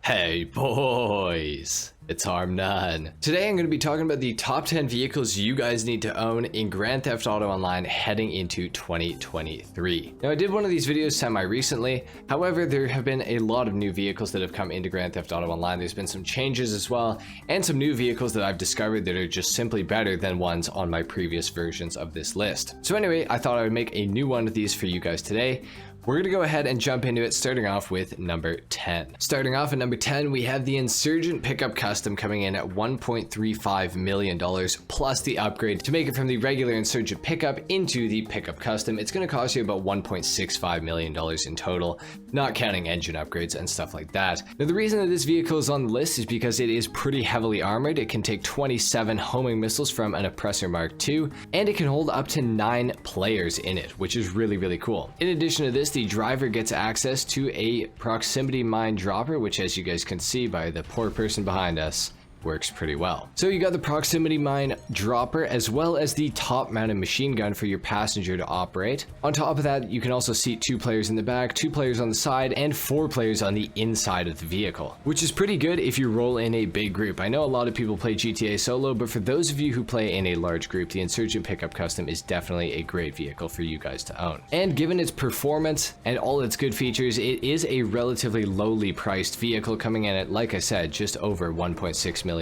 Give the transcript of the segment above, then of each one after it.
Hey boys, it's HarmNone. Today I'm going to be talking about the top 10 vehicles you guys need to own in Grand Theft Auto Online heading into 2023. Now I did one of these videos semi-recently, however there have been a lot of new vehicles that have come into Grand Theft Auto Online. There's been some changes as well, and some new vehicles that I've discovered that are just simply better than ones on my previous versions of this list. So anyway, I thought I would make a new one of these for you guys today. We're going to go ahead and jump into it, starting off with number 10. Starting off at number 10, we have the Insurgent Pickup Custom coming in at $1.35 million, plus the upgrade to make it from the regular Insurgent Pickup into the Pickup Custom. It's going to cost you about $1.65 million in total, not counting engine upgrades and stuff like that. Now, the reason that this vehicle is on the list is because it is pretty heavily armored. It can take 27 homing missiles from an Oppressor Mark II, and it can hold up to 9 players in it, which is really cool. In addition to this, the driver gets access to a proximity mine dropper, which, as you guys can see by the poor person behind us, works pretty well. So you got the proximity mine dropper as well as the top mounted machine gun for your passenger to operate. On top of that, you can also seat 2 players in the back, 2 players on the side, and 4 players on the inside of the vehicle, which is pretty good if you roll in a big group. I know a lot of people play GTA solo, but for those of you who play in a large group, the Insurgent Pickup Custom is definitely a great vehicle for you guys to own. And given its performance and all its good features, it is a relatively lowly priced vehicle, coming in at, like I said, just over $1.6 million.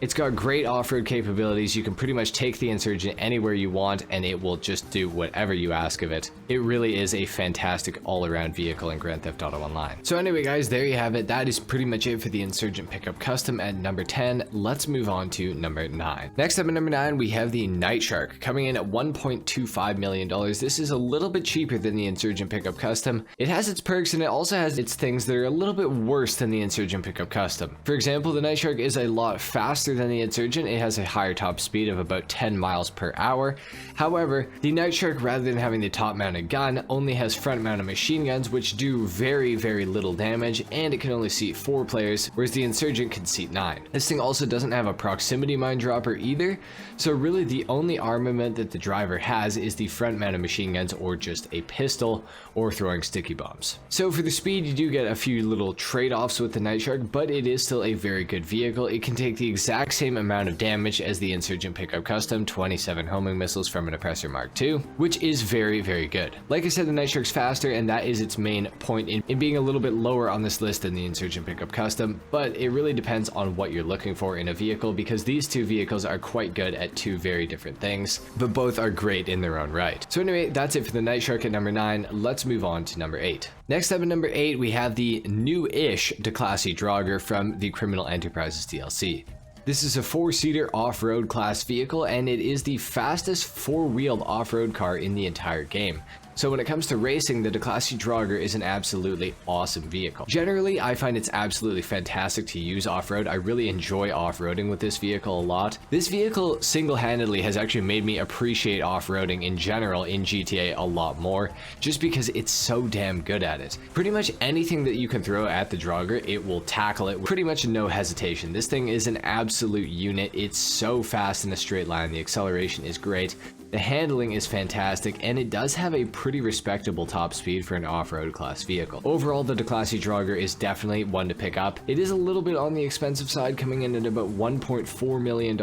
It's got great off-road capabilities. You can pretty much take the Insurgent anywhere you want and it will just do whatever you ask of it. It really is a fantastic all-around vehicle in Grand Theft Auto Online. So anyway guys, there you have it. That is pretty much it for the Insurgent Pickup Custom at number 10. Let's move on to number 9. Next up at number 9, we have the Nightshark coming in at $1.25 million. This is a little bit cheaper than the Insurgent Pickup Custom. It has its perks and it also has its things that are a little bit worse than the Insurgent Pickup Custom. For example, the Nightshark is a lot faster than the Insurgent. It has a higher top speed of about 10 miles per hour. However, the Nightshark, rather than having the top mounted gun, only has front mounted machine guns, which do very little damage, and it can only seat 4 players, whereas the Insurgent can seat 9. This thing also doesn't have a proximity mine dropper either, so really the only armament that the driver has is the front mounted machine guns or just a pistol or throwing sticky bombs. So for the speed, you do get a few little trade-offs with the Nightshark, but it is still a very good vehicle. It can take the exact same amount of damage as the Insurgent Pickup Custom, 27 homing missiles from an Oppressor Mark II, which is very good. Like I said, the Nightshark's faster, and that is its main point in being a little bit lower on this list than the Insurgent Pickup Custom, but it really depends on what you're looking for in a vehicle, because these two vehicles are quite good at 2 very different things, but both are great in their own right. So anyway, that's it for the Nightshark at number 9. Let's move on to number 8. Next up at number 8, we have the new-ish DeClassy Draugr from the Criminal Enterprises DLC. This is a 4-seater off-road class vehicle, and it is the fastest 4-wheeled off-road car in the entire game. So when it comes to racing, the DeClassy Draugr is an absolutely awesome vehicle. Generally, I find it's absolutely fantastic to use off-road. I really enjoy off-roading with this vehicle a lot. This vehicle single-handedly has actually made me appreciate off-roading in general in GTA a lot more, just because it's so damn good at it. Pretty much anything that you can throw at the Draugr, it will tackle it with pretty much no hesitation. This thing is an absolute unit. It's so fast in a straight line. The acceleration is great. The handling is fantastic, and it does have a pretty respectable top speed for an off-road class vehicle. Overall, the DeClassy Draugr is definitely one to pick up. It is a little bit on the expensive side, coming in at about $1.4 million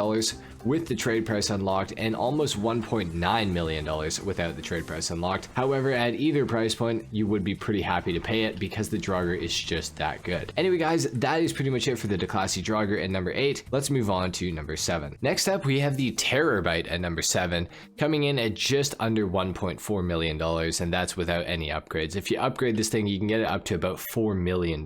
with the trade price unlocked, and almost $1.9 million without the trade price unlocked. However, at either price point, you would be pretty happy to pay it because the Draugr is just that good. Anyway guys, that is pretty much it for the DeClassy Draugr at number 8. Let's move on to number 7. Next up, we have the Terrorbyte at number 7, coming in at just under $1.4 million, and that's without any upgrades. If you upgrade this thing, you can get it up to about $4 million,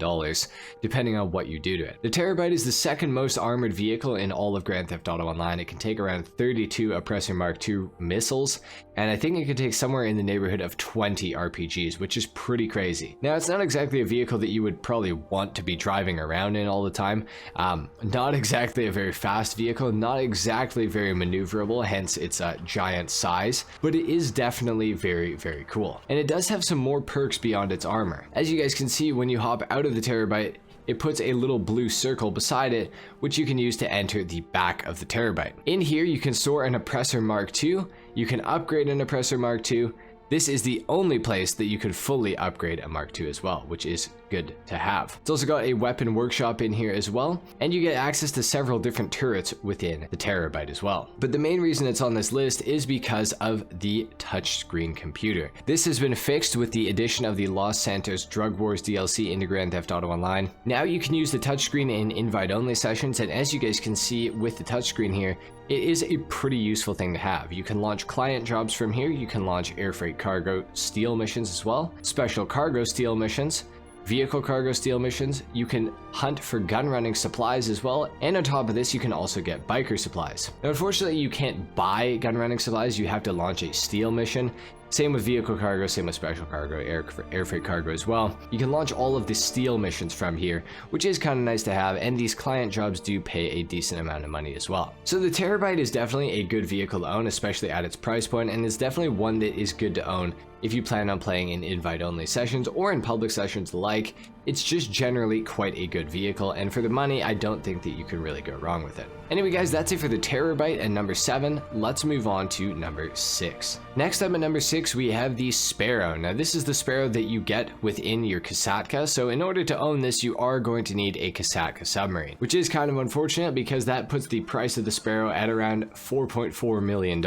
depending on what you do to it. The Terrorbyte is the second most armored vehicle in all of Grand Theft Auto Online. It can take around 32 Oppressor Mark II missiles, and I think it can take somewhere in the neighborhood of 20 RPGs, which is pretty crazy. Now, it's not exactly a vehicle that you would probably want to be driving around in all the time. Not exactly a very fast vehicle, not exactly very maneuverable, hence its giant size, but it is definitely very cool. And it does have some more perks beyond its armor. As you guys can see, when you hop out of the Terrorbyte, it puts a little blue circle beside it, which you can use to enter the back of the Terrorbyte. In here, you can store an Oppressor Mark II, you can upgrade an Oppressor Mark II, this is the only place that you could fully upgrade a Mark II as well, which is good to have. It's also got a weapon workshop in here as well, and you get access to several different turrets within the Terabyte as well. But the main reason it's on this list is because of the touchscreen computer. This has been fixed with the addition of the Los Santos Drug Wars DLC into Grand Theft Auto Online. Now you can use the touchscreen in invite-only sessions, and as you guys can see with the touchscreen here, it is a pretty useful thing to have. You can launch client jobs from here, you can launch air freight cargo steal missions as well, special cargo steal missions, vehicle cargo steal missions, you can hunt for gun running supplies as well, and on top of this you can also get biker supplies. Now unfortunately you can't buy gun running supplies, you have to launch a steal mission. Same with vehicle cargo, same with special cargo, air freight cargo as well. You can launch all of the steal missions from here, which is kind of nice to have, and these client jobs do pay a decent amount of money as well. So the Terabyte is definitely a good vehicle to own, especially at its price point, and it's definitely one that is good to own if you plan on playing in invite-only sessions or in public sessions alike. It's just generally quite a good vehicle, and for the money, I don't think that you can really go wrong with it. Anyway guys, that's it for the Terabyte and number 7. Let's move on to number 6. Next up at number 6, we have the Sparrow. Now this is the Sparrow that you get within your Kasatka, so in order to own this, you are going to need a Kasatka submarine, which is kind of unfortunate because that puts the price of the Sparrow at around $4.4 million.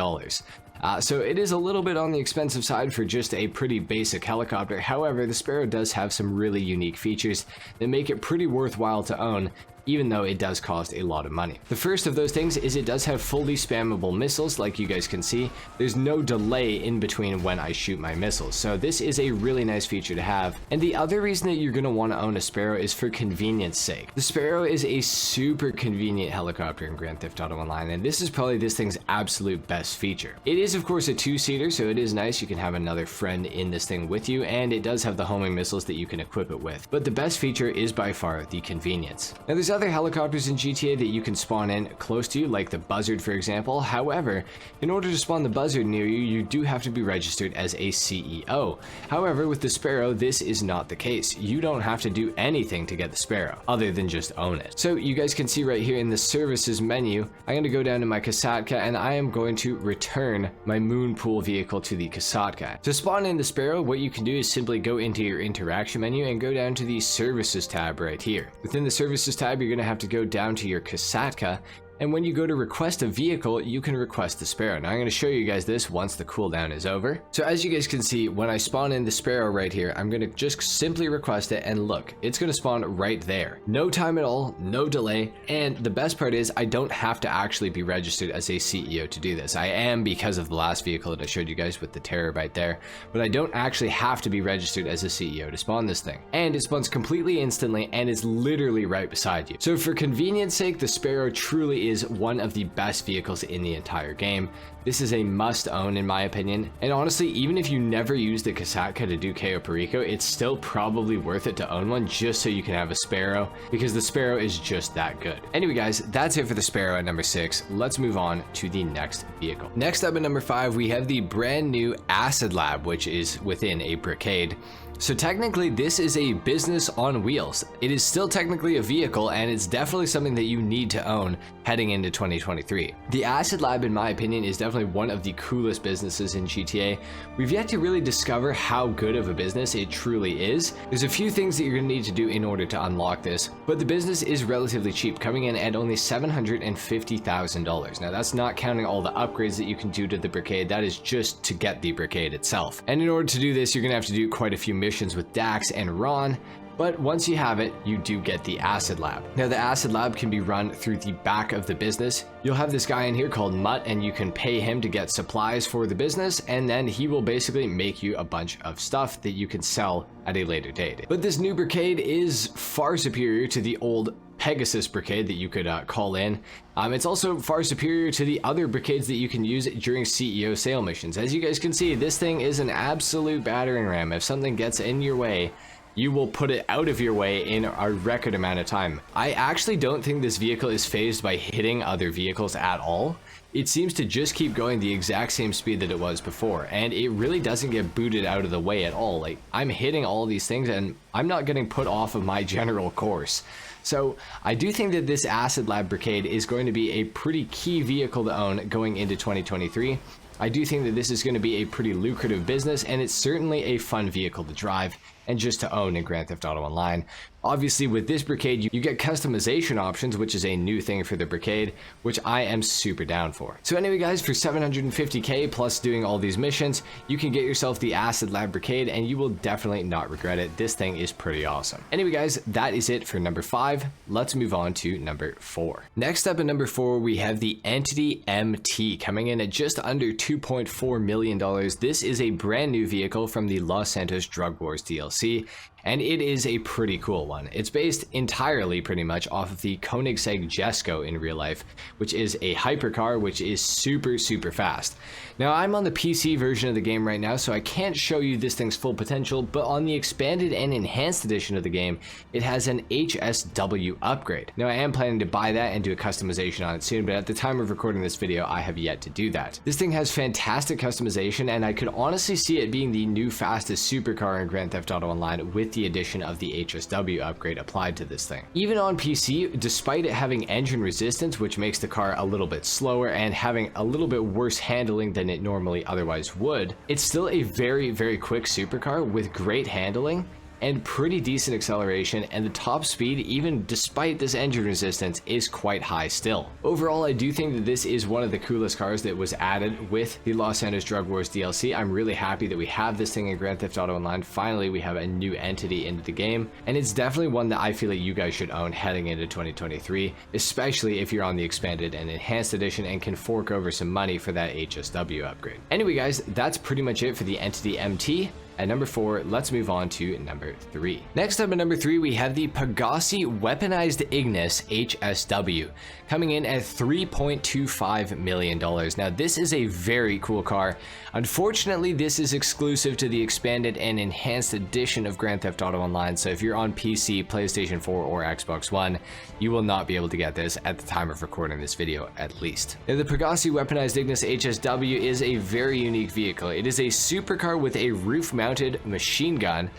So it is a little bit on the expensive side for just a pretty basic helicopter. However, the Sparrow does have some really unique features that make it pretty worthwhile to own, even though it does cost a lot of money. The first of those things is it does have fully spammable missiles, like you guys can see. There's no delay in between when I shoot my missiles, so this is a really nice feature to have. And the other reason that you're going to want to own a Sparrow is for convenience sake. The Sparrow is a super convenient helicopter in Grand Theft Auto Online, and this is probably this thing's absolute best feature. It is of course a 2-seater, so it is nice. You can have another friend in this thing with you, and it does have the homing missiles that you can equip it with. But the best feature is by far the convenience. Now there's other helicopters in GTA that you can spawn in close to you, like the Buzzard for example. However, in order to spawn the Buzzard near you, you do have to be registered as a CEO. However, with the Sparrow, this is not the case. You don't have to do anything to get the Sparrow, other than just own it. So you guys can see right here in the services menu, I'm going to go down to my Kasatka, and I am going to return my Moonpool vehicle to the Kasatka. To spawn in the Sparrow, what you can do is simply go into your interaction menu and go down to the services tab right here. Within the services tab, you're going to have to go down to your Kasatka, and when you go to request a vehicle, you can request the Sparrow. Now I'm going to show you guys this once the cooldown is over. So as you guys can see, when I spawn in the Sparrow right here, I'm going to just simply request it, and look, it's going to spawn right there. No time at all, no delay, and the best part is I don't have to actually be registered as a CEO to do this. I am because of the last vehicle that I showed you guys with the Terabyte there, but I don't actually have to be registered as a CEO to spawn this thing. And it spawns completely instantly and is literally right beside you. So for convenience sake, the Sparrow truly is one of the best vehicles in the entire game. This is a must own in my opinion, and honestly, even if you never use the Kasatka to do Cayo Perico, it's still probably worth it to own one just so you can have a Sparrow, because the Sparrow is just that good. Anyway guys, that's it for the Sparrow at number 6. Let's move on to the next vehicle. Next up at number 5, we have the brand new Acid Lab, which is within a Brigade. So technically this is a business on wheels. It is still technically a vehicle, and it's definitely something that you need to own heading into 2023. The Acid Lab, in my opinion, is definitely one of the coolest businesses in GTA. We've yet to really discover how good of a business it truly is. There's a few things that you're going to need to do in order to unlock this, but the business is relatively cheap, coming in at only $750,000. Now that's not counting all the upgrades that you can do to the Brigade. That is just to get the Brigade itself. And in order to do this, you're going to have to do quite a few missions with Dax and Ron, but once you have it, you do get the Acid Lab. Now the Acid Lab can be run through the back of the business. You'll have this guy in here called Mutt, and you can pay him to get supplies for the business, and then he will basically make you a bunch of stuff that you can sell at a later date. But this new Brigade is far superior to the old Pegasus Brigade that you could call in. It's also far superior to the other brigades that you can use during CEO sale missions. As you guys can see, this thing is an absolute battering ram. If something gets in your way, you will put it out of your way in a record amount of time. I actually don't think this vehicle is phased by hitting other vehicles at all. It seems to just keep going the exact same speed that it was before, and it really doesn't get booted out of the way at all. Like, I'm hitting all these things and I'm not getting put off of my general course. So I do think that this Acid Lab Brigade is going to be a pretty key vehicle to own going into 2023. I do think that this is going to be a pretty lucrative business, and it's certainly a fun vehicle to drive and just to own in Grand Theft Auto Online. Obviously, with this Brigade, you get customization options, which is a new thing for the Brigade, which I am super down for. So anyway, guys, for 750k plus doing all these missions, you can get yourself the Acid Lab Brigade, and you will definitely not regret it. This thing is pretty awesome. Anyway, guys, that is it for number 5. Let's move on to number 4. Next up at number 4, we have the Entity MT coming in at just under $2.4 million. This is a brand new vehicle from the Los Santos Drug Wars DLC, and it is a pretty cool one. It's based entirely pretty much off of the Koenigsegg Jesko in real life, which is a hypercar which is super fast. Now, I'm on the PC version of the game right now, so I can't show you this thing's full potential, but on the expanded and enhanced edition of the game, it has an HSW upgrade. Now, I am planning to buy that and do a customization on it soon, but at the time of recording this video, I have yet to do that. This thing has fantastic customization, and I could honestly see it being the new fastest supercar in Grand Theft Auto Online with the addition of the HSW upgrade applied to this thing. Even on PC, despite it having engine resistance, which makes the car a little bit slower and having a little bit worse handling than it normally otherwise would, it's still a very quick supercar with great handling and pretty decent acceleration, and the top speed, even despite this engine resistance, is quite high still. Overall, I do think that this is one of the coolest cars that was added with the Los Santos Drug Wars DLC. I'm really happy that we have this thing in Grand Theft Auto Online. Finally, we have a new entity into the game, and it's definitely one that I feel like you guys should own heading into 2023, especially if you're on the expanded and enhanced edition and can fork over some money for that HSW upgrade. Anyway, guys, that's pretty much it for the Entity MT. At number 4, let's move on to number 3. Next up at number 3, we have the Pegasi Weaponized Ignis HSW, coming in at $3.25 million. Now, this is a very cool car. Unfortunately, this is exclusive to the expanded and enhanced edition of Grand Theft Auto Online, so if you're on PC, PlayStation 4, or Xbox One, you will not be able to get this at the time of recording this video, at least. Now, the Pegasi Weaponized Ignis HSW is a very unique vehicle. It is a supercar with a roof-mounted machine gun,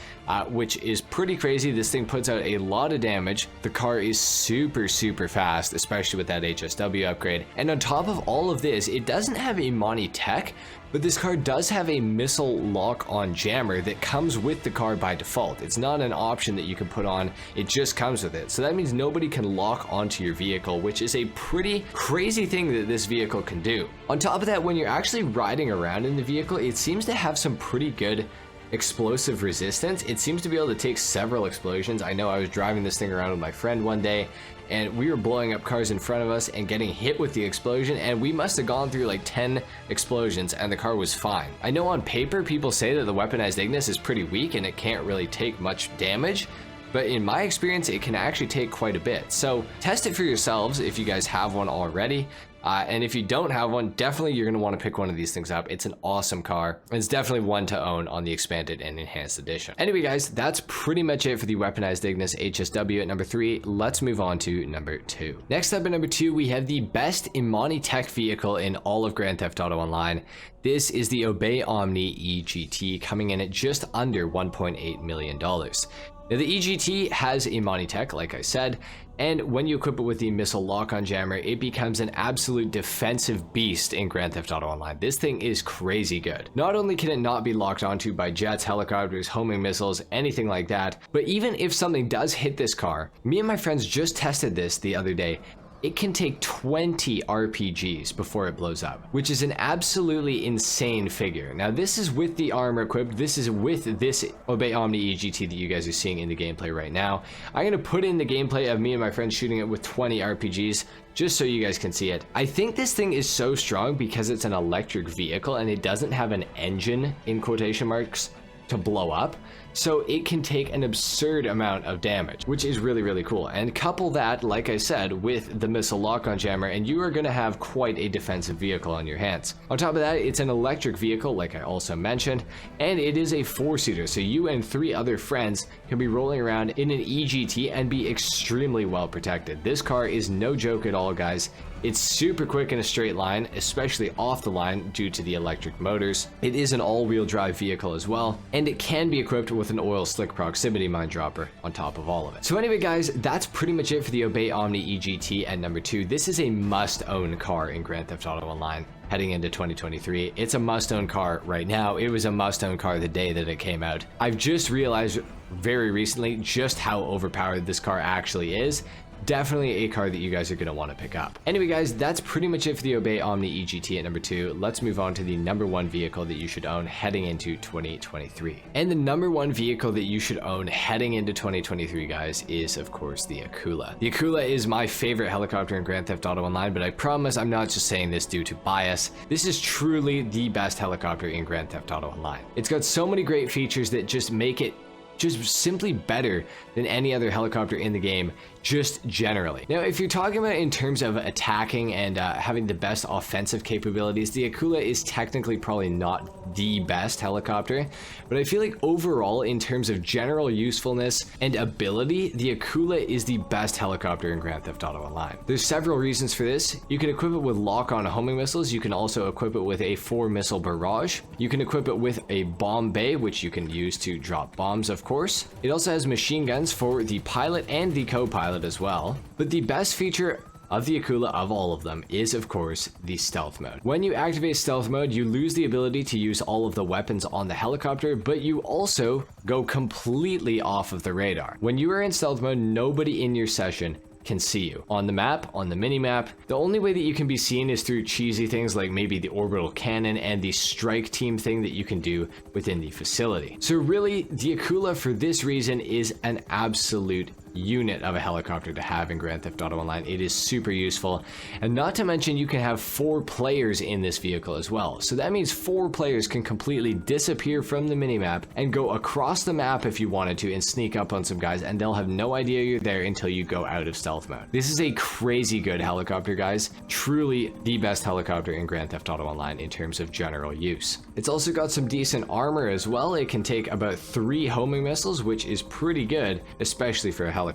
which is pretty crazy. This thing puts out a lot of damage. The car is super fast, especially with that HSW upgrade. And on top of all of this, it doesn't have a Monty tech, but this car does have a missile lock-on jammer that comes with the car by default. It's not an option that you can put on, it just comes with it. So that means nobody can lock onto your vehicle, which is a pretty crazy thing that this vehicle can do. On top of that, when you're actually riding around in the vehicle, it seems to have some pretty good explosive resistance. It seems to be able to take several explosions. I know I was driving this thing around with my friend one day, and we were blowing up cars in front of us and getting hit with the explosion, and we must have gone through like 10 explosions and the car was fine. I know on paper people say that the weaponized Ignis is pretty weak and it can't really take much damage, but in my experience it can actually take quite a bit. So test it for yourselves if you guys have one already. And if you don't have one, definitely you're going to want to pick one of these things up. It's an awesome car. It's definitely one to own on the expanded and enhanced edition. Anyway, guys, that's pretty much it for the Weaponized Ignis HSW at number 3. Let's move on to number 2. Next up at number 2, we have the best Imani tech vehicle in all of Grand Theft Auto Online. This is the Obey Omni EGT, coming in at just under $1.8 million. Now, the EGT has Imani tech, like I said, and when you equip it with the missile lock-on jammer, it becomes an absolute defensive beast in Grand Theft Auto Online. This thing is crazy good. Not only can it not be locked onto by jets, helicopters, homing missiles, anything like that, but even if something does hit this car, me and my friends just tested this the other day, it can take 20 RPGs before it blows up, which is an absolutely insane figure. Now, this is with the armor equipped. This is with this Obey Omni EGT that you guys are seeing in the gameplay right now. I'm going to put in the gameplay of me and my friends shooting it with 20 RPGs just so you guys can see it. I think this thing is so strong because it's an electric vehicle and it doesn't have an engine, in quotation marks, to blow up, so it can take an absurd amount of damage, which is really cool. And couple that, like I said, with the missile lock-on jammer, and you are going to have quite a defensive vehicle on your hands. On top of that, it's an electric vehicle, like I also mentioned, and it is a 4-seater, so you and 3 other friends can be rolling around in an EGT and be extremely well protected. This car is no joke at all, guys. It's super quick in a straight line, especially off the line due to the electric motors. It is an all-wheel drive vehicle as well, and it can be equipped with an oil slick proximity mine dropper on top of all of it. So anyway, guys, that's pretty much it for the Obey Omni EGT at number 2. This is a must-own car in Grand Theft Auto Online. heading into 2023. It's a must-own car right now. It was a must-own car the day that it came out. I've just realized very recently just how overpowered this car actually is. Definitely a car that you guys are going to want to pick up. Anyway guys, that's pretty much it for the Obey Omni EGT at number 2. Let's move on to the number 1 vehicle that you should own heading into 2023. And the number 1 vehicle that you should own heading into 2023, guys, is of course the Akula. The Akula is my favorite helicopter in Grand Theft Auto Online, but I promise I'm not just saying this due to bias. This is truly the best helicopter in Grand Theft Auto Online. It's got so many great features that just make it just simply better than any other helicopter in the game, just generally. Now, if you're talking about in terms of attacking and having the best offensive capabilities, the Akula is technically probably not the best helicopter, but I feel like overall, in terms of general usefulness and ability, the Akula is the best helicopter in Grand Theft Auto Online. There's several reasons for this. You can equip it with lock-on homing missiles. You can also equip it with a 4-missile barrage. You can equip it with a bomb bay, which you can use to drop bombs, of course. It also has machine guns for the pilot and the co-pilot as well. But the best feature of the Akula of all of them is of course the stealth mode. When you activate stealth mode, you lose the ability to use all of the weapons on the helicopter, but you also go completely off of the radar. When you are in stealth mode, nobody in your session can see you. On the map, on the mini-map, the only way that you can be seen is through cheesy things like maybe the orbital cannon and the strike team thing that you can do within the facility. So really, the Akula for this reason is an absolute unit of a helicopter to have in Grand Theft Auto Online. It is super useful, and not to mention you can have 4 players in this vehicle as well. So that means 4 players can completely disappear from the minimap and go across the map if you wanted to and sneak up on some guys, and they'll have no idea you're there until you go out of stealth mode. This is a crazy good helicopter, guys. Truly the best helicopter in Grand Theft Auto Online in terms of general use. It's also got some decent armor as well. It can take about 3 homing missiles, which is pretty good, especially for a helicopter.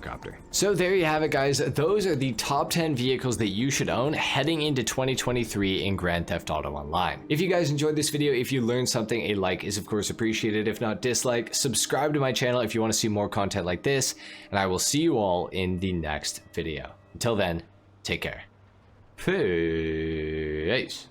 So there you have it, guys. Those are the top 10 vehicles that you should own heading into 2023 in Grand Theft Auto Online. If you guys enjoyed this video, if you learned something, a like is of course appreciated. If not, dislike. Subscribe to my channel if you want to see more content like this, and I will see you all in the next video. Until then, take care. Peace.